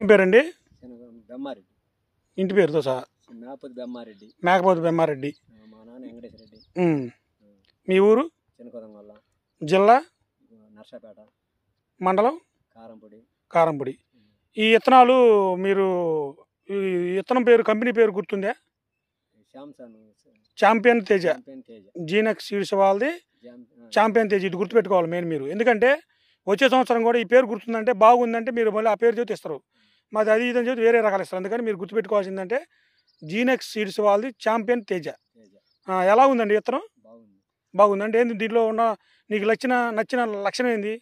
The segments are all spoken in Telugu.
ఏం పేరండి? బెమ్మారెడ్డి. ఇంటి పేరుతో సహా. మేకపోతు బెమ్మారెడ్డి. మేకపోతు బెమ్మారెడ్డి. మా నాన్న వెంకటేశ్వరరెడ్డి. మీ ఊరు? చిన్నకొదంగొల్ల. జిల్లా? నర్సాపేట. మండలం? కారంపొడి. కారంపొడి. ఈ ఇత్తనాలు మీరు ఈ ఇత్తనం పేరు కంపెనీ పేరు గుర్తుందా? ఛాంపియన్ తేజ. జీనెక్స్ సీడ్స్ వాళ్ళది ఛాంపియన్ తేజ. ఇది గుర్తుపెట్టుకోవాలి మెయిన్ మీరు. ఎందుకంటే వచ్చే సంవత్సరం కూడా ఈ పేరు గుర్తుందంటే బాగుందంటే మీరు మళ్ళీ ఆ పేరు చెబితే ఇస్తారు. మాది అది ఇదని చెబితే వేరే రకాలు ఇస్తారు. అందుకని మీరు గుర్తుపెట్టుకోవాల్సిందంటే జీనెక్స్ సీడ్స్ వాళ్ళది ఛాంపియన్ తేజ. ఎలా ఉందండి ఇత్తనం? బాగుంది. అంటే ఏంది దీంట్లో ఉన్న నీకు నచ్చిన లక్షణం ఏంది?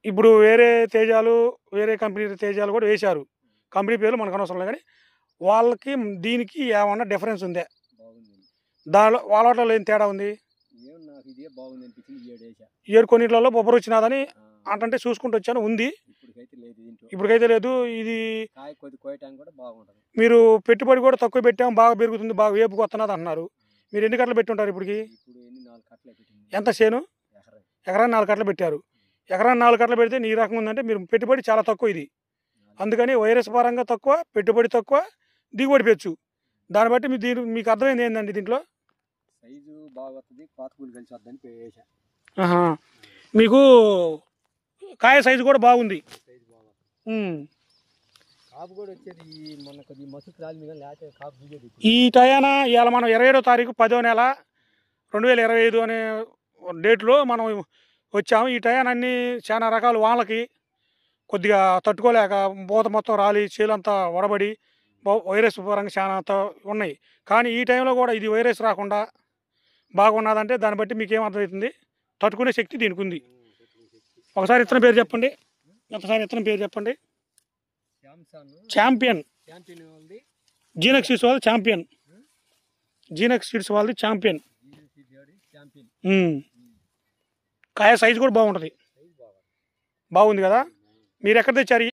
ఇప్పుడు వేరే తేజాలు వేరే కంపెనీ తేజాలు కూడా వేశారు. కంపెనీ పేర్లు మనకు అనవసరం లేదు. కానీ వాళ్ళకి దీనికి ఏమన్నా డిఫరెన్స్ ఉందే? దానిలో వాళ్ళలో ఏం తేడా ఉంది? ఏడు కొన్నిట్లలో బొబ్బరు వచ్చినదని అంటే చూసుకుంటూ వచ్చాను. ఉంది, ఇప్పటికైతే లేదు. ఇది మీరు పెట్టుబడి కూడా తక్కువ పెట్టాము, బాగా పెరుగుతుంది, బాగా వేపుకు వస్తున్నది అంటున్నారు. మీరు ఎన్ని కట్టలు పెట్టి ఉంటారు ఇప్పటికి? ఎంత చేను? ఎకరాన్ని 4 కట్టలు పెట్టారు. ఎకరాన్ని 4 కట్టలు పెడితే నీ రకంగా ఉందంటే మీరు పెట్టుబడి చాలా తక్కువ ఇది. అందుకని వైరస్ పరంగా తక్కువ, పెట్టుబడి తక్కువ, దిగుబడి పెంచు. దాన్ని బట్టి మీకు అర్థమైంది ఏంటండి దీంట్లో? మీకు కాయ సైజు కూడా బాగుంది. ఈ టయాన ఇవాళ మనం 27వ తారీఖు 10వ నెల 2025 అనే డేట్లో మనం వచ్చాము. ఈ టయాన అన్ని చాలా రకాల వానలకి కొద్దిగా తట్టుకోలేక మూత మొత్తం రాలి చేలంతా వడబడి వైరస్ పరంగా చాలా ఉన్నాయి. కానీ ఈ టైంలో కూడా ఇది వైరస్ రాకుండా బాగున్నదంటే దాన్ని బట్టి మీకు ఏమర్థమవుతుంది? తట్టుకునే శక్తి దీనికి ఉంది. ఒకసారి ఇత్తనం పేరు చెప్పండి. ఛాంపియన్. జీనెక్స్ సీడ్స్ వాళ్ళది ఛాంపియన్. జీనెక్స్ సీడ్స్ వాళ్ళది ఛాంపియన్. కాయ సైజు కూడా బాగుంటుంది. బాగుంది కదా? మీరు ఎక్కడ తెచ్చారు?